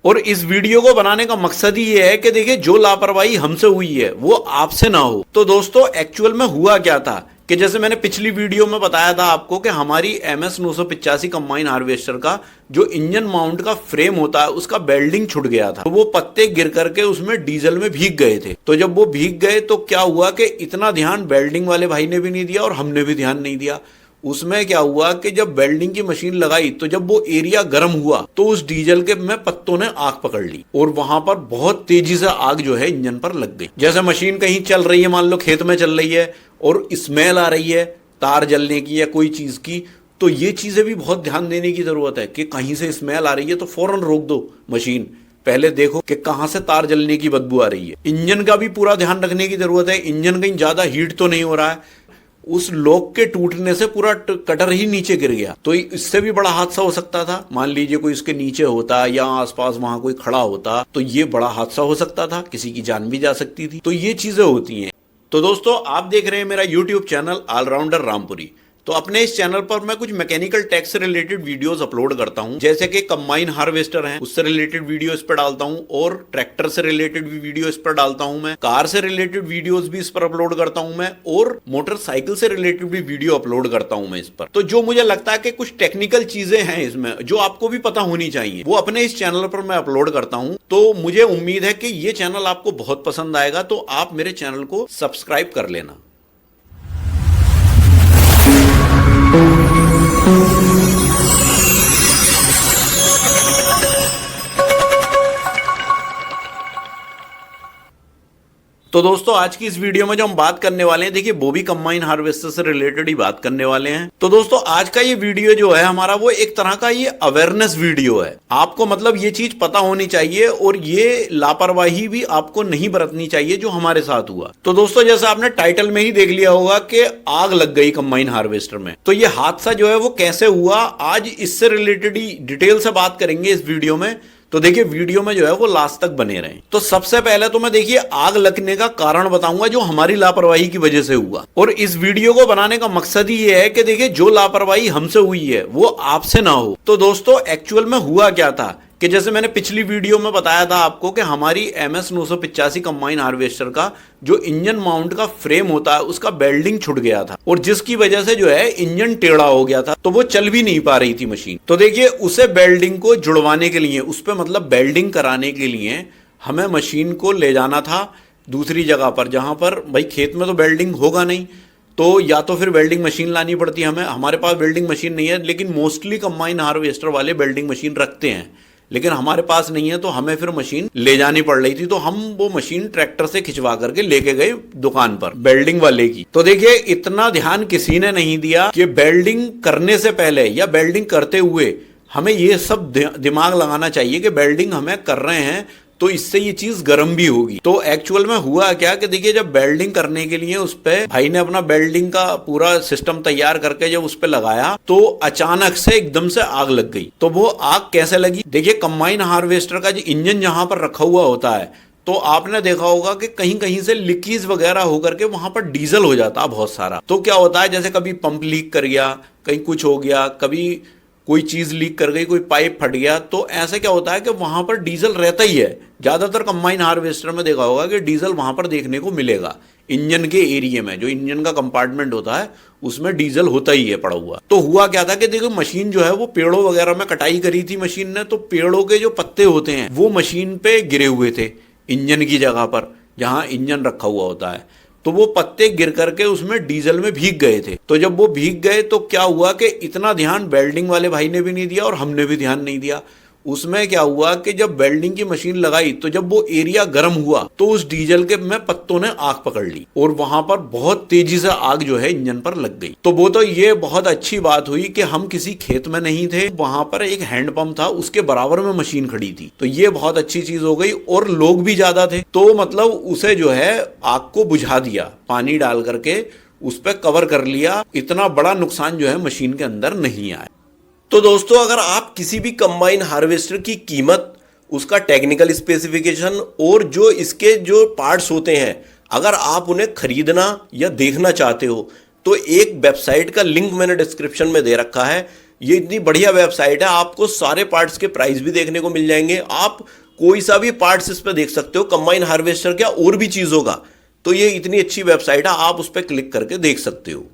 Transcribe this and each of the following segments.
और इस वीडियो को बनाने का मकसद ही ये है कि देखिए जो लापरवाही हमसे हुई है वो आपसे ना हो। तो दोस्तों एक्चुअल में हुआ क्या था कि जैसे मैंने पिछली वीडियो में बताया था आपको कि हमारी MS 985 कंबाइन हार्वेस्टर का जो इंजन माउंट का फ्रेम होता है उसका बेल्डिंग छूट गया था। तो वो पत्ते गिर करके उसमें डीजल में भीग गए थे। तो जब वो भीग गए तो क्या हुआ कि इतना ध्यान बेल्डिंग वाले भाई ने भी नहीं दिया और हमने भी ध्यान नहीं दिया। उसमें क्या हुआ कि जब वेल्डिंग की मशीन लगाई तो जब वो एरिया गर्म हुआ तो उस डीजल के में पत्तों ने आग पकड़ ली और वहां पर बहुत तेजी से आग जो है इंजन पर लग गई। जैसे मशीन कहीं चल रही है, मान लो खेत में चल रही है और स्मेल आ रही है तार जलने की या कोई चीज की, तो ये चीजें भी बहुत ध्यान देने की जरूरत है कि कहीं से स्मेल आ रही है तो फौरन रोक दो मशीन, पहले देखो कि कहां से तार जलने की बदबू आ रही है। इंजन का भी पूरा ध्यान रखने की जरूरत है, इंजन कहीं ज्यादा हीट तो नहीं हो रहा है। उस लॉक के टूटने से पूरा कटर ही नीचे गिर गया तो इससे भी बड़ा हादसा हो सकता था। मान लीजिए कोई इसके नीचे होता या आसपास वहां कोई खड़ा होता तो ये बड़ा हादसा हो सकता था, किसी की जान भी जा सकती थी। तो ये चीजें होती हैं। तो दोस्तों आप देख रहे हैं मेरा यूट्यूब चैनल ऑलराउंडर रामपुरी। तो अपने इस चैनल पर मैं कुछ मैकेनिकल टेक से रिलेटेड वीडियोस अपलोड करता हूं, जैसे कि कंबाइन हार्वेस्टर है उससे रिलेटेड वीडियो इस पर डालता हूं और ट्रैक्टर से रिलेटेड भी वीडियो इस पर डालता हूं मैं, कार से रिलेटेड वीडियोस भी इस पर अपलोड करता हूं मैं और मोटरसाइकिल से रिलेटेड भी वीडियो अपलोड करता हूं मैं इस पर। तो जो मुझे लगता है कि कुछ टेक्निकल चीजें हैं इसमें जो आपको भी पता होनी चाहिए वो अपने इस चैनल पर मैं अपलोड करता हूं। तो मुझे उम्मीद है कि ये चैनल आपको बहुत पसंद आएगा, तो आप मेरे चैनल को सब्सक्राइब कर लेना। तो दोस्तों आज की इस वीडियो में जो हम बात करने वाले हैं, देखिए वो भी कंबाइन हार्वेस्टर से रिलेटेड ही बात करने वाले हैं। तो दोस्तों आज का ये वीडियो जो है हमारा वो एक तरह का ये अवेयरनेस वीडियो है। आपको मतलब ये चीज पता होनी चाहिए और ये लापरवाही भी आपको नहीं बरतनी चाहिए जो हमारे साथ हुआ। तो दोस्तों जैसा आपने टाइटल में ही देख लिया होगा कि आग लग गई कंबाइन हार्वेस्टर में। तो ये हादसा जो है वो कैसे हुआ, आज इससे रिलेटेड ही डिटेल से बात करेंगे इस वीडियो में। तो देखिए वीडियो में जो है वो लास्ट तक बने रहें। तो सबसे पहले तो मैं देखिए आग लगने का कारण बताऊंगा जो हमारी लापरवाही की वजह से हुआ। और इस वीडियो को बनाने का मकसद ही ये है कि देखिए जो लापरवाही हमसे हुई है वो आपसे ना हो। तो दोस्तों एक्चुअल में हुआ क्या था कि जैसे मैंने पिछली वीडियो में बताया था आपको कि हमारी MS 985 कंबाइन हार्वेस्टर का जो इंजन माउंट का फ्रेम होता है उसका बेल्डिंग छूट गया था और जिसकी वजह से जो है इंजन टेढ़ा हो गया था, तो वो चल भी नहीं पा रही थी मशीन। तो देखिए उसे बेल्डिंग को जुड़वाने के लिए, उस पर मतलब बेल्डिंग कराने के लिए हमें मशीन को ले जाना था दूसरी जगह पर, जहां पर भाई खेत में तो बेल्डिंग होगा नहीं, तो या तो फिर वेल्डिंग मशीन लानी पड़ती हमें। हमारे पास वेल्डिंग मशीन नहीं है, लेकिन मोस्टली कंबाइन हार्वेस्टर वाले वेल्डिंग मशीन रखते हैं, लेकिन हमारे पास नहीं है, तो हमें फिर मशीन ले जानी पड़ रही थी। तो हम वो मशीन ट्रैक्टर से खिंचवा करके लेके गए दुकान पर वेल्डिंग वाले की। तो देखिए इतना ध्यान किसी ने नहीं दिया कि वेल्डिंग करने से पहले या वेल्डिंग करते हुए हमें ये सब दिमाग लगाना चाहिए कि वेल्डिंग हमें कर रहे हैं तो इससे ये चीज गर्म भी होगी। तो एक्चुअल में हुआ क्या कि देखिए जब वेल्डिंग करने के लिए उस पे भाई ने अपना वेल्डिंग का पूरा सिस्टम तैयार करके जब उस पे लगाया तो अचानक से एकदम से आग लग गई। तो वो आग कैसे लगी, देखिए कंबाइन हार्वेस्टर का जो इंजन जहां पर रखा हुआ होता है तो आपने देखा होगा कि कहीं कहीं से लीकेज वगैरह होकर के वहां पर डीजल हो जाता है बहुत सारा। तो क्या होता है जैसे कभी पंप लीक कर गया, कहीं कुछ हो गया, कभी कोई चीज लीक कर गई, कोई पाइप फट गया, तो ऐसे क्या होता है कि वहां पर डीजल रहता ही है। ज्यादातर कंबाइन हार्वेस्टर में देखा होगा कि डीजल वहां पर देखने को मिलेगा, इंजन के एरिया में जो इंजन का कंपार्टमेंट होता है उसमें डीजल होता ही है पड़ा हुआ। तो हुआ क्या था कि देखो मशीन जो है वो पेड़ों वगैरह में कटाई करी थी मशीन ने, तो पेड़ों के जो पत्ते होते हैं वो मशीन पे गिरे हुए थे इंजन की जगह पर जहां इंजन रखा हुआ होता है। तो वो पत्ते गिर करके उसमें डीजल में भीग गए थे। तो जब वो भीग गए तो क्या हुआ कि इतना ध्यान वेल्डिंग वाले भाई ने भी नहीं दिया और हमने भी ध्यान नहीं दिया। उसमें क्या हुआ कि जब वेल्डिंग की मशीन लगाई तो जब वो एरिया गर्म हुआ तो उस डीजल के में पत्तों ने आग पकड़ ली और वहां पर बहुत तेजी से आग जो है इंजन पर लग गई। तो वो तो ये बहुत अच्छी बात हुई कि हम किसी खेत में नहीं थे, वहां पर एक हैंडपंप था उसके बराबर में मशीन खड़ी थी, तो ये बहुत अच्छी चीज हो गई। और लोग भी ज्यादा थे तो मतलब उसे जो है आग को बुझा दिया, पानी डाल करके उस पर कवर कर लिया, इतना बड़ा नुकसान जो है मशीन के अंदर नहीं आया। तो दोस्तों अगर आप किसी भी कंबाइन हार्वेस्टर की कीमत, उसका टेक्निकल स्पेसिफिकेशन और जो इसके जो पार्ट्स होते हैं अगर आप उन्हें खरीदना या देखना चाहते हो तो एक वेबसाइट का लिंक मैंने डिस्क्रिप्शन में दे रखा है, ये इतनी बढ़िया वेबसाइट है, आपको सारे पार्ट्स के प्राइस भी देखने को मिल जाएंगे। आप कोई सा भी पार्ट्स इस पर देख सकते हो, कंबाइन हार्वेस्टर क्या और भी चीजों का। तो ये इतनी अच्छी वेबसाइट है, आप उस पर क्लिक करके देख सकते हो।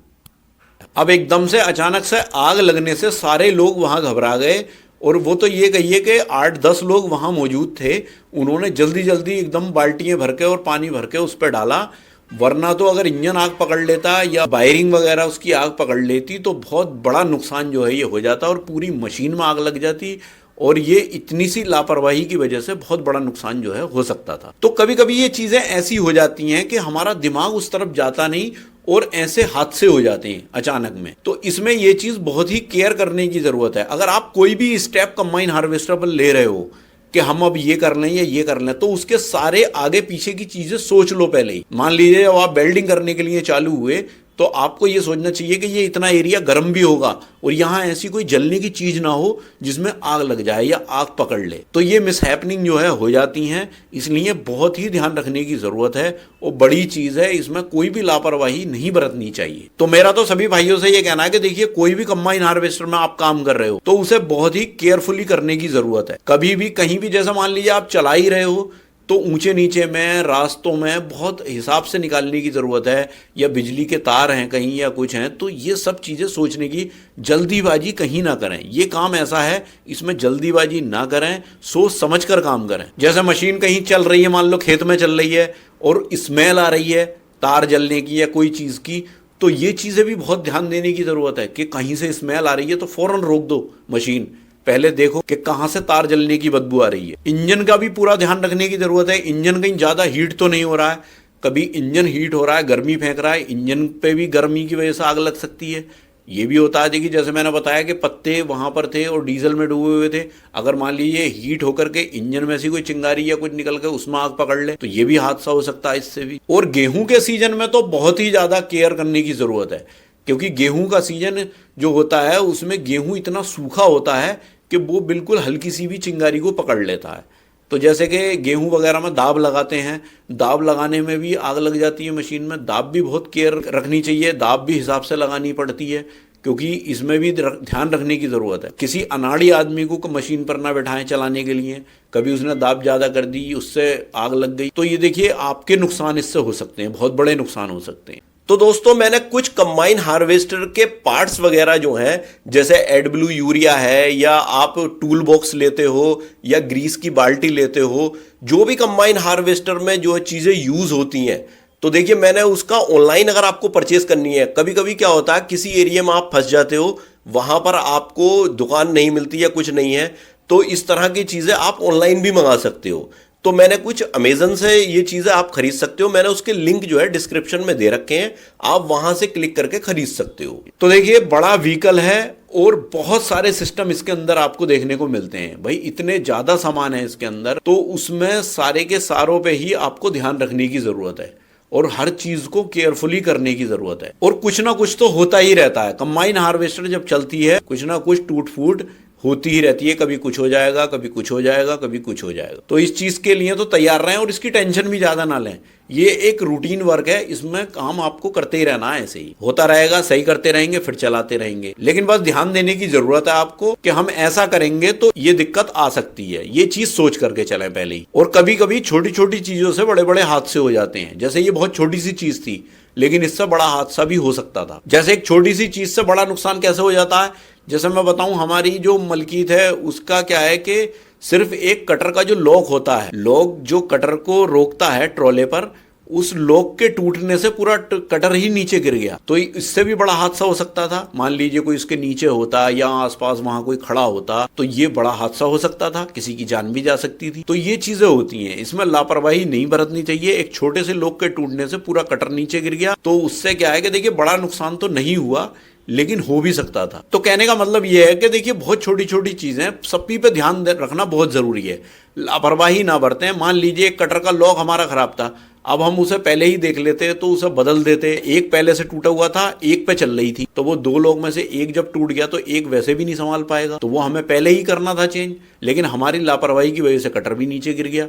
अब एकदम से अचानक से आग लगने से सारे लोग वहां घबरा गए, और वो तो ये कहिए कि 8-10 लोग वहां मौजूद थे। उन्होंने जल्दी जल्दी एकदम बाल्टियां भर के और पानी भर के उस पर डाला, वरना तो अगर इंजन आग पकड़ लेता या वायरिंग वगैरह उसकी आग पकड़ लेती तो बहुत बड़ा नुकसान जो है ये हो जाता और पूरी मशीन में आग लग जाती। और ये इतनी सी लापरवाही की वजह से बहुत बड़ा नुकसान जो है हो सकता था। तो कभी कभी ये चीजें ऐसी हो जाती हैं कि हमारा दिमाग उस तरफ जाता नहीं और ऐसे हादसे हो जाते हैं अचानक में। तो इसमें ये चीज बहुत ही केयर करने की जरूरत है। अगर आप कोई भी स्टेप कंबाइन हार्वेस्टर पर ले रहे हो कि हम अब ये कर लें या ये कर लें, तो उसके सारे आगे पीछे की चीजें सोच लो पहले ही। मान लीजिए जब आप वेल्डिंग करने के लिए चालू हुए तो आपको ये सोचना चाहिए कि ये इतना एरिया गर्म भी होगा और यहाँ ऐसी कोई जलने की चीज ना हो जिसमें आग लग जाए या आग पकड़ ले। तो ये मिसहैपनिंग जो है हो जाती हैं, इसलिए बहुत ही ध्यान रखने की जरूरत है। और बड़ी चीज है, इसमें कोई भी लापरवाही नहीं बरतनी चाहिए। तो मेरा तो सभी भाइयों से ये कहना है कि देखिए, कोई भी कंबाइन हार्वेस्टर में आप काम कर रहे हो तो उसे बहुत ही केयरफुली करने की जरूरत है। कभी भी कहीं भी, जैसा मान लीजिए आप चला ही रहे हो तो ऊंचे नीचे में, रास्तों में बहुत हिसाब से निकालने की ज़रूरत है, या बिजली के तार हैं कहीं या कुछ हैं, तो ये सब चीज़ें सोचने की, जल्दीबाजी कहीं ना करें। ये काम ऐसा है, इसमें जल्दीबाजी ना करें, सोच समझ कर काम करें। जैसे मशीन कहीं चल रही है, मान लो खेत में चल रही है और स्मेल आ रही है तार जलने की या कोई चीज़ की, तो ये चीज़ें भी बहुत ध्यान देने की ज़रूरत है कि कहीं से स्मेल आ रही है तो फ़ौरन रोक दो मशीन, पहले देखो कि कहां से तार जलने की बदबू आ रही है। इंजन का भी पूरा ध्यान रखने की जरूरत है, इंजन कहीं ज्यादा हीट तो नहीं हो रहा है। कभी इंजन हीट हो रहा है, गर्मी फेंक रहा है, इंजन पे भी गर्मी की वजह से आग लग सकती है। ये भी होता है। देखिए, जैसे मैंने बताया कि पत्ते वहां पर थे और डीजल में डूबे हुए थे, अगर मान लीजिए हीट होकर के इंजन में से कोई चिंगारी या कुछ निकल के उसमें आग पकड़ ले तो ये भी हादसा हो सकता है इससे भी। और गेहूं के सीजन में तो बहुत ही ज्यादा केयर करने की जरूरत है, क्योंकि गेहूं का सीजन जो होता है उसमें गेहूं इतना सूखा होता है कि वो बिल्कुल हल्की सी भी चिंगारी को पकड़ लेता है। तो जैसे कि गेहूं वगैरह में दाब लगाते हैं, दाब लगाने में भी आग लग जाती है मशीन में। दाब भी बहुत केयर रखनी चाहिए, दाब भी हिसाब से लगानी पड़ती है, क्योंकि इसमें भी ध्यान रखने की ज़रूरत है। किसी अनाड़ी आदमी को मशीन पर ना बैठाएं चलाने के लिए, कभी उसने दाब ज़्यादा कर दी, उससे आग लग गई, तो ये देखिए आपके नुकसान इससे हो सकते हैं, बहुत बड़े नुकसान हो सकते हैं। तो दोस्तों, मैंने कुछ कंबाइन हार्वेस्टर के पार्ट्स वगैरह जो हैं, जैसे एडब्ल्यू यूरिया है, या आप टूल बॉक्स लेते हो, या ग्रीस की बाल्टी लेते हो, जो भी कंबाइन हार्वेस्टर में जो चीज़ें यूज़ होती हैं, तो देखिए मैंने उसका ऑनलाइन अगर आपको परचेस करनी है, कभी कभी क्या होता है किसी एरिया में आप फंस जाते हो, वहां पर आपको दुकान नहीं मिलती या कुछ नहीं है, तो इस तरह की चीज़ें आप ऑनलाइन भी मंगा सकते हो। तो मैंने कुछ अमेजन से ये चीज़ें आप खरीद सकते हो, मैंने उसके लिंक जो है डिस्क्रिप्शन में दे रखे हैं, आप वहां से क्लिक करके खरीद सकते हो। तो देखिए, बड़ा व्हीकल है और बहुत सारे सिस्टम इसके अंदर आपको देखने को मिलते हैं। भाई इतने ज्यादा सामान है इसके अंदर, तो उसमें सारे के सारों पे ही आपको ध्यान रखने की जरूरत है और हर चीज को केयरफुली करने की जरूरत है। और कुछ ना कुछ तो होता ही रहता है, कंबाइन हार्वेस्टर जब चलती है कुछ ना कुछ टूट फूट होती ही रहती है, कभी कुछ हो जाएगा, कभी कुछ हो जाएगा, कभी कुछ हो जाएगा। तो इस चीज के लिए तो तैयार रहें और इसकी टेंशन भी ज्यादा ना लें। ये एक रूटीन वर्क है, इसमें काम आपको करते ही रहना है, ऐसे ही होता रहेगा, सही करते रहेंगे, फिर चलाते रहेंगे। लेकिन बस ध्यान देने की जरूरत है आपको कि हम ऐसा करेंगे तो ये दिक्कत आ सकती है, ये चीज सोच करके चलें पहले ही। और कभी कभी छोटी छोटी चीजों से बड़े बड़े हादसे हो जाते हैं। जैसे ये बहुत छोटी सी चीज थी, लेकिन इससे बड़ा हादसा भी हो सकता था। जैसे एक छोटी सी चीज से बड़ा नुकसान कैसे हो जाता है, जैसे मैं बताऊं, हमारी जो मलकीत है उसका क्या है कि सिर्फ एक कटर का जो लॉक होता है, लॉक जो कटर को रोकता है ट्रॉले पर, उस लॉक के टूटने से पूरा कटर ही नीचे गिर गया। तो इससे भी बड़ा हादसा हो सकता था। मान लीजिए कोई इसके नीचे होता या आसपास वहां कोई खड़ा होता तो ये बड़ा हादसा हो सकता था, किसी की जान भी जा सकती थी। तो ये चीजें होती हैं, इसमें लापरवाही नहीं बरतनी चाहिए। एक छोटे से लॉक के टूटने से पूरा कटर नीचे गिर गया, तो उससे क्या है कि देखिए बड़ा नुकसान तो नहीं हुआ, लेकिन हो भी सकता था। तो कहने का मतलब यह है कि देखिए बहुत छोटी छोटी चीजें, सभी पे ध्यान रखना बहुत जरूरी है, लापरवाही ना बरतें। मान लीजिए एक कटर का लॉक हमारा खराब था, अब हम उसे पहले ही देख लेते तो उसे बदल देते। एक पहले से टूटा हुआ था, एक पे चल रही थी, तो वो दो लॉक में से एक जब टूट गया तो एक वैसे भी नहीं संभाल पाएगा, तो वो हमें पहले ही करना था चेंज, लेकिन हमारी लापरवाही की वजह से कटर भी नीचे गिर गया।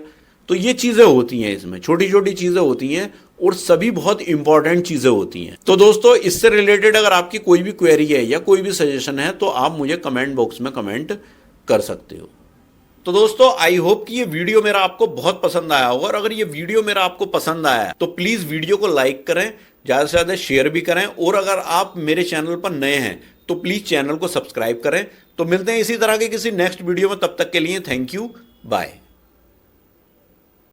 तो ये चीजें होती हैं, इसमें छोटी छोटी चीजें होती हैं और सभी बहुत इंपॉर्टेंट चीजें होती हैं। तो दोस्तों इससे रिलेटेड अगर आपकी कोई भी क्वेरी है या कोई भी सजेशन है तो आप मुझे कमेंट बॉक्स में कमेंट कर सकते हो। तो दोस्तों आई होप कि ये वीडियो मेरा आपको बहुत पसंद आया होगा, और अगर ये वीडियो मेरा आपको पसंद आया तो प्लीज वीडियो को लाइक करें, ज्यादा से ज्यादा शेयर भी करें, और अगर आप मेरे चैनल पर नए हैं तो प्लीज चैनल को सब्सक्राइब करें। तो मिलते हैं इसी तरह के किसी नेक्स्ट वीडियो में, तब तक के लिए थैंक यू, बाय।